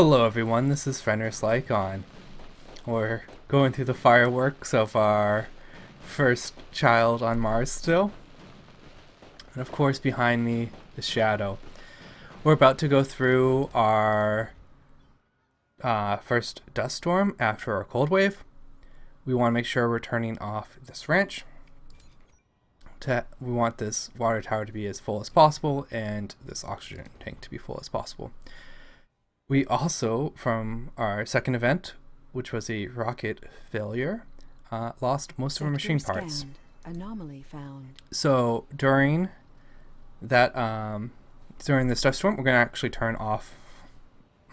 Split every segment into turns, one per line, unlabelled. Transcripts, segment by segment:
Hello everyone, this is Finalizing. We're going through the fireworks of our first child on Mars still. And of course behind me, the shadow. We're about to go through our first dust storm after our cold wave. We want to make sure we're turning off this ranch. We want this water tower to be as full as possible and this oxygen tank to be full as possible. We also, from our second event, which was a rocket failure, lost most of our machine parts.
Anomaly found.
So during that, during this dust storm, we're going to actually turn off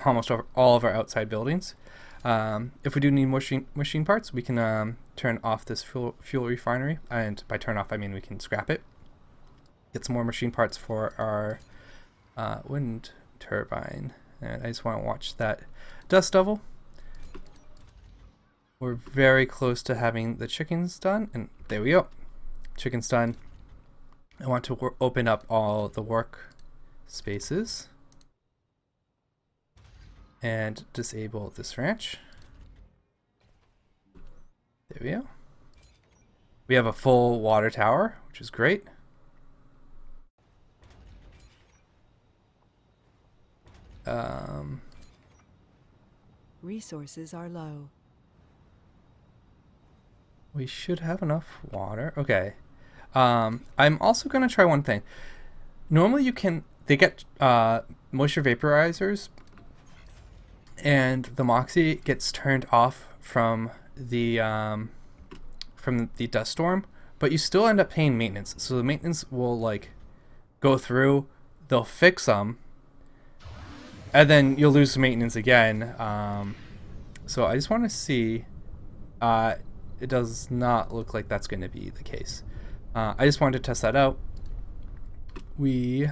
almost all of our outside buildings. If we do need machine parts, we can turn off this fuel refinery, and by turn off I mean we can scrap it. Get some more machine parts for our wind turbine. And I just want to watch that dust devil. We're very close to having the chickens done, and there we go. Chickens done. I want to open up all the work spaces and disable this ranch. There we go. We have a full water tower, which is great.
Resources are low.
We should have enough water. Okay. I'm also going to try one thing. Normally they get moisture vaporizers, and the Moxie gets turned off from the dust storm, but you still end up paying maintenance. So the maintenance will like go through, they'll fix them, and then you'll lose maintenance again. So I just want to see. It does not look like that's going to be the case. I just wanted to test that out. We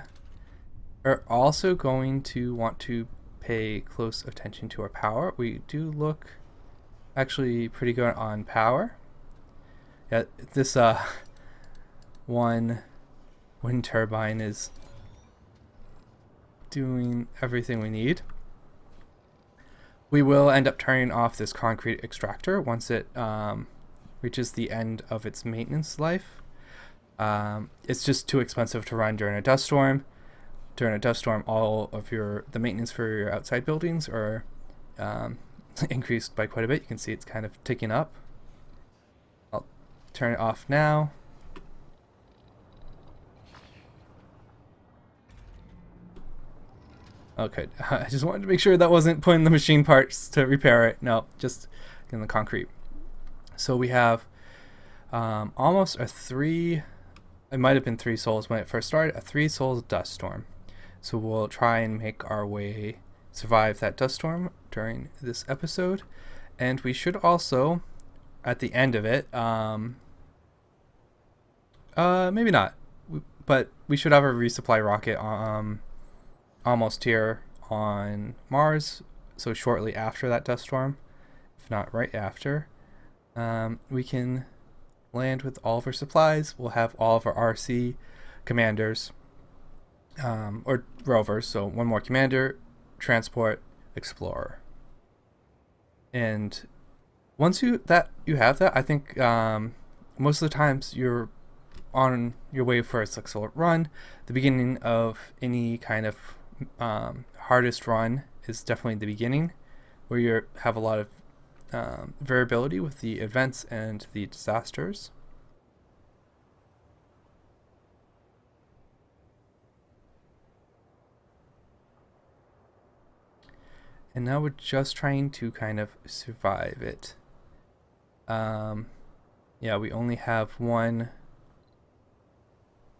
are also going to want to pay close attention to our power. We do look actually pretty good on power. Yeah, this one wind turbine is doing everything we need. We will end up turning off this concrete extractor once it reaches the end of its maintenance life. It's just too expensive to run during a dust storm. During a dust storm, all of the maintenance for your outside buildings are increased by quite a bit. You can see it's kind of ticking up. I'll turn it off now. Okay, I just wanted to make sure that wasn't putting the machine parts to repair it. No, just in the concrete. So we have almost a it might have been 3 souls when it first started, a 3 souls dust storm. So we'll try and make our way, survive that dust storm during this episode. And we should also, at the end of it, maybe not, but we should have a resupply rocket almost here on Mars, so shortly after that dust storm, if not right after, we can land with all of our supplies. We'll have all of our RC commanders, or rovers, so one more commander, transport, explorer. And once you have that, I think most of the times you're on your way for a successful run. The beginning of any kind of hardest run is definitely the beginning, where you have a lot of variability with the events and the disasters. And now we're just trying to kind of survive it. Yeah, we only have one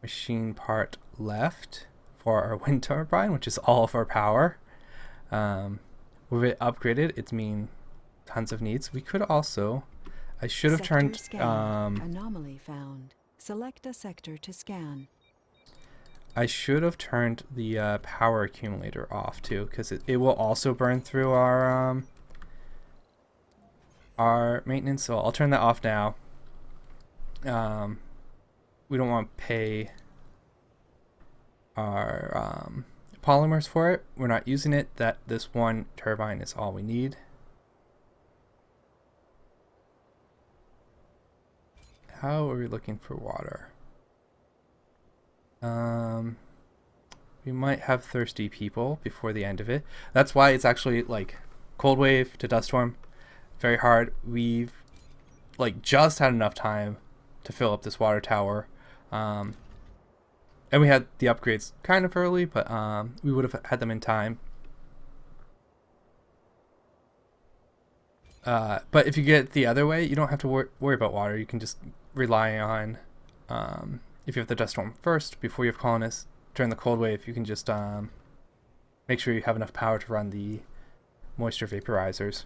machine part left for our wind turbine, which is all of our power. With it upgraded, it's mean tons of needs. We could also, I should have turned
anomaly found. Select a sector to scan.
I should have turned the power accumulator off too, because it will also burn through our maintenance. So I'll turn that off now. We don't want to pay our polymers for it. We're not using it. That this one turbine is all we need. How are we looking for water? We might have thirsty people before the end of it. That's why it's actually like cold wave to dust storm. Very hard. We've like just had enough time to fill up this water tower. And we had the upgrades kind of early, but we would have had them in time. But if you get the other way, you don't have to worry about water. You can just rely on, if you have the dust storm first, before you have colonists, during the cold wave, you can just make sure you have enough power to run the moisture vaporizers.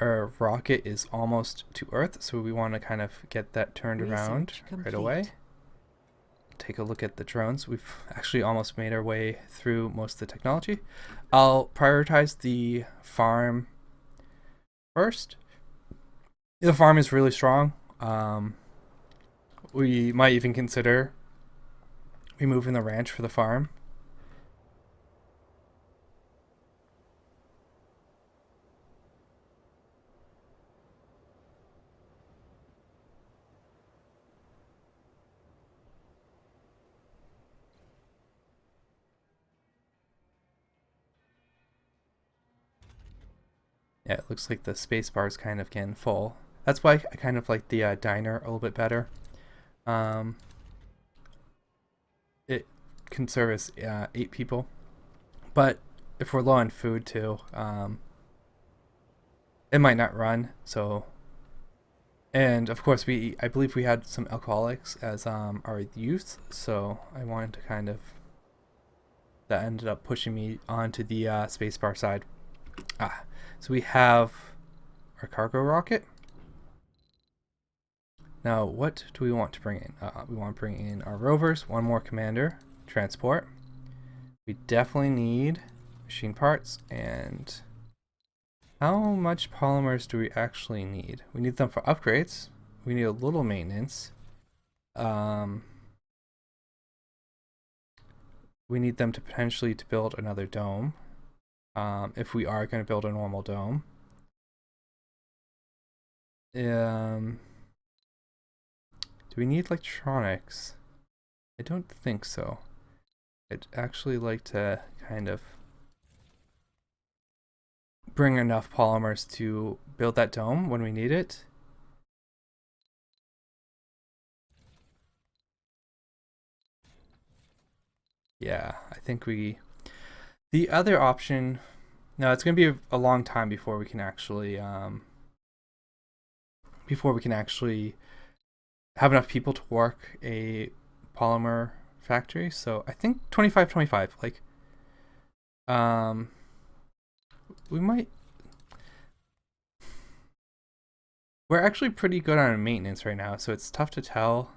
Our rocket is almost to Earth, so we want to kind of get that turned around right away. Take a look at the drones. We've actually almost made our way through most of the technology. I'll prioritize the farm first. The farm is really strong. We might even consider removing the ranch for the farm. Yeah, it looks like the space bar is kind of getting full. That's why I kind of like the diner a little bit better. It can service 8 people, but if we're low on food too, it might not run. So, and of course I believe we had some alcoholics as our youth, so I wanted to kind of, that ended up pushing me onto the spacebar side. So we have our cargo rocket. Now, what do we want to bring in? We want to bring in our rovers, one more commander, transport. We definitely need machine parts. And how much polymers do we actually need? We need them for upgrades. We need a little maintenance. We need them to potentially to build another dome. If we are going to build a normal dome. Do we need electronics? I don't think so. I'd actually like to kind of bring enough polymers to build that dome when we need it. Yeah, I think the other option, no, it's going to be a long time before we can actually have enough people to work a polymer factory. So I think 25-25, like we might, we're actually pretty good on maintenance right now, so it's tough to tell.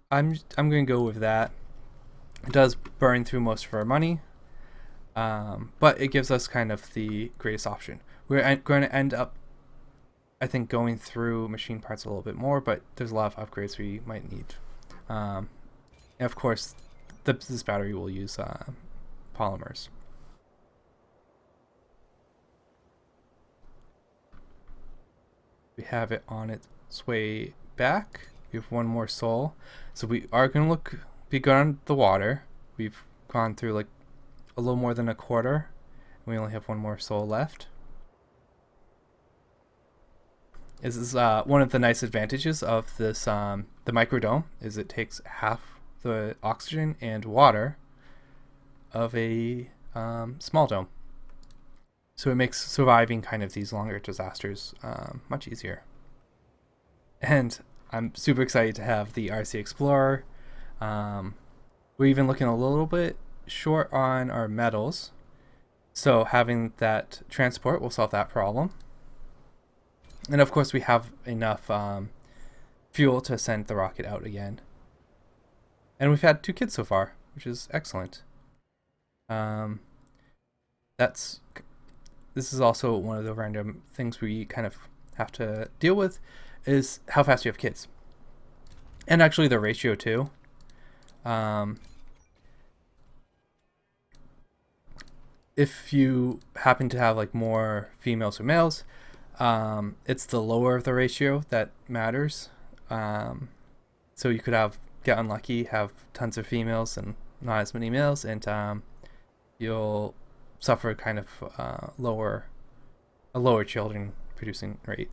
I'm going to go with that. It does burn through most of our money, but it gives us kind of the greatest option. We're going to end up, I think, going through machine parts a little bit more, but there's a lot of upgrades we might need. And of course, this battery will use polymers. We have it on its way back. We have one more soul. So we are going to be good on the water. We've gone through like a little more than a quarter. We only have one more soul left. This is one of the nice advantages of this, the microdome, is it takes half the oxygen and water of a small dome. So it makes surviving kind of these longer disasters much easier. And I'm super excited to have the RC Explorer. We're even looking a little bit short on our metals. So having that transport will solve that problem. And of course we have enough fuel to send the rocket out again. And we've had 2 kids so far, which is excellent. That's this is also one of the random things we kind of have to deal with, is how fast you have kids, and actually the ratio too. If you happen to have like more females or males, it's the lower of the ratio that matters. So you could get unlucky, have tons of females and not as many males, and you'll suffer kind of a lower children producing rate.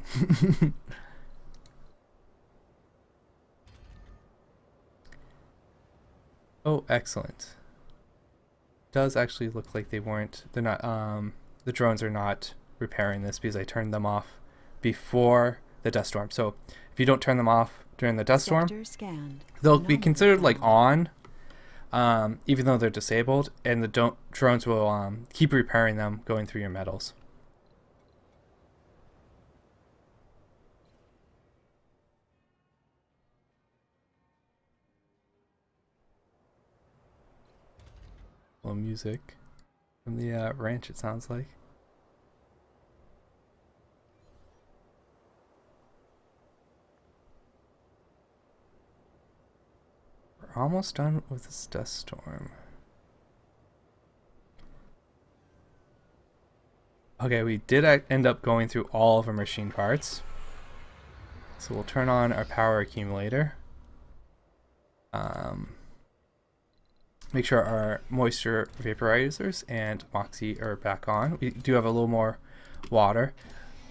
Oh, excellent. Does actually look like they're not, the drones are not repairing this because I turned them off before the dust storm. So if you don't turn them off during the dust storm, they'll be considered like on, even though they're disabled, and the drones will keep repairing them going through your metals. Well, music from the ranch, it sounds like. We're almost done with this dust storm. Okay, we did end up going through all of our machine parts. So we'll turn on our power accumulator. Make sure our moisture vaporizers and Moxie are back on. We do have a little more water.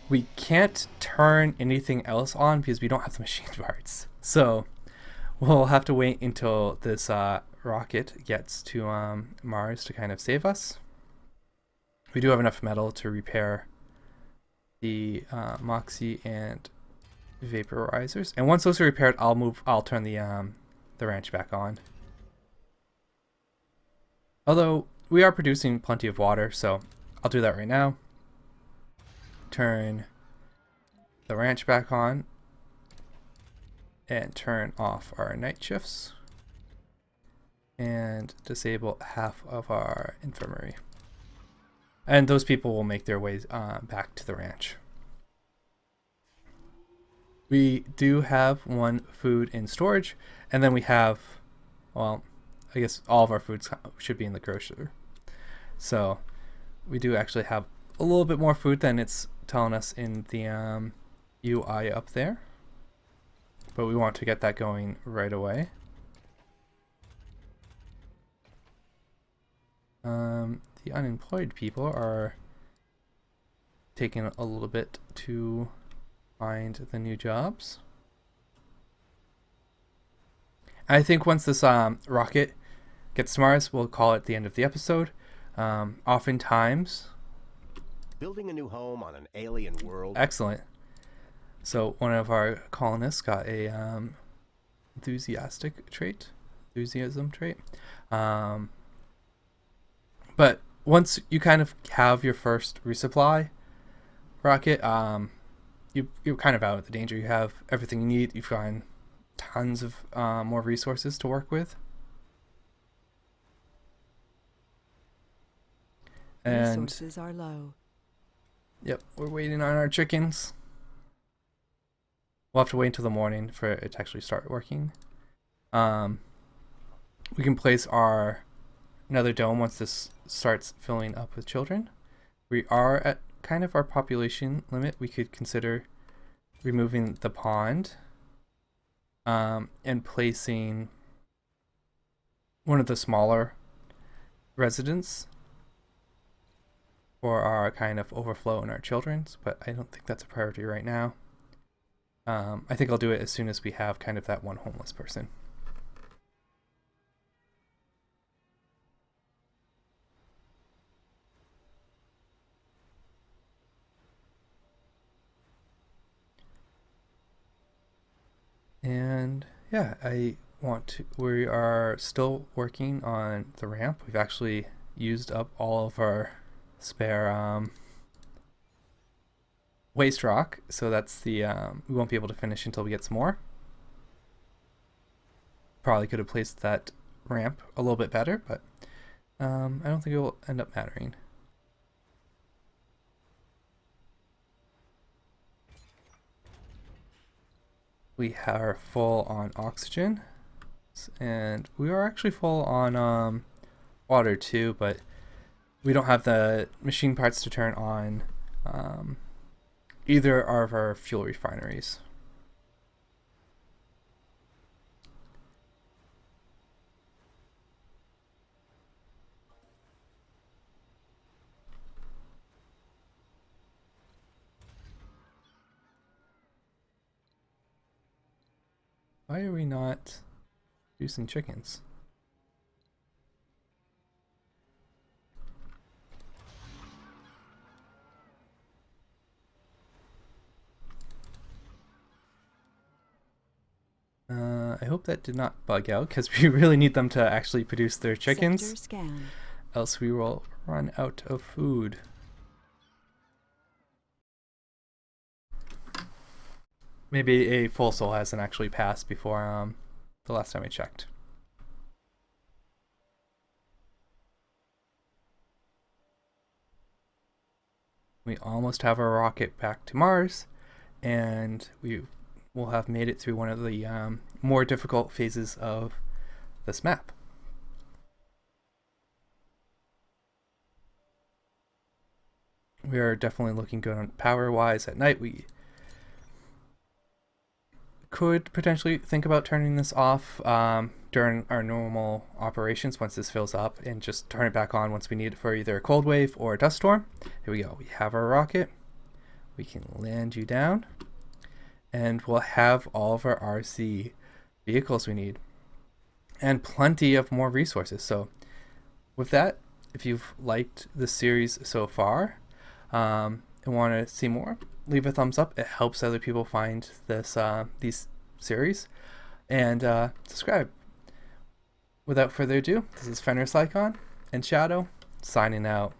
We can't turn anything else on because we don't have the machine parts. So we'll have to wait until this rocket gets to Mars to kind of save us. We do have enough metal to repair the Moxie and vaporizers. And once those are repaired, I'll turn the ranch back on. Although we are producing plenty of water, so I'll do that right now. Turn the ranch back on and turn off our night shifts and disable half of our infirmary. And those people will make their way back to the ranch. We do have 1 food in storage, and then we have, well, I guess all of our foods should be in the grocer. So we do actually have a little bit more food than it's telling us in the UI up there. But we want to get that going right away. The unemployed people are taking a little bit to find the new jobs. I think once this rocket gets to Mars, we'll call it the end of the episode. Oftentimes,
building a new home on an alien world.
Excellent. So one of our colonists got a enthusiasm trait. But once you kind of have your first resupply rocket, you're kind of out of the danger. You have everything you need. You've gotten tons of more resources to work with. And
resources are low.
Yep, we're waiting on our chickens. We'll have to wait until the morning for it to actually start working. We can place another dome once this starts filling up with children. We are at kind of our population limit. We could consider removing the pond and placing one of the smaller residents for our kind of overflow in our children's, but I don't think that's a priority right now. I think I'll do it as soon as we have kind of that 1 homeless person. And yeah, we are still working on the ramp. We've actually used up all of our spare waste rock, so that's we won't be able to finish until we get some more. Probably could have placed that ramp a little bit better, but I don't think it will end up mattering. We are full on oxygen, and we are actually full on water too, but we don't have the machine parts to turn on either of our fuel refineries. Why are we not producing chickens? I hope that did not bug out, because we really need them to actually produce their chickens.
Sector scanned.
Else we will run out of food. Maybe a full soul hasn't actually passed before the last time I checked. We almost have our rocket back to Mars, and we will have made it through one of the more difficult phases of this map. We are definitely looking good on power-wise. At night, we could potentially think about turning this off during our normal operations once this fills up, and just turn it back on once we need it for either a cold wave or a dust storm. Here we go. We have our rocket. We can land you down, and we'll have all of our RC vehicles we need, and plenty of more resources. So with that, if you've liked this series so far and want to see more, leave a thumbs up. It helps other people find this these series, and subscribe. Without further ado, this is Fenris Icon and Shadow signing out.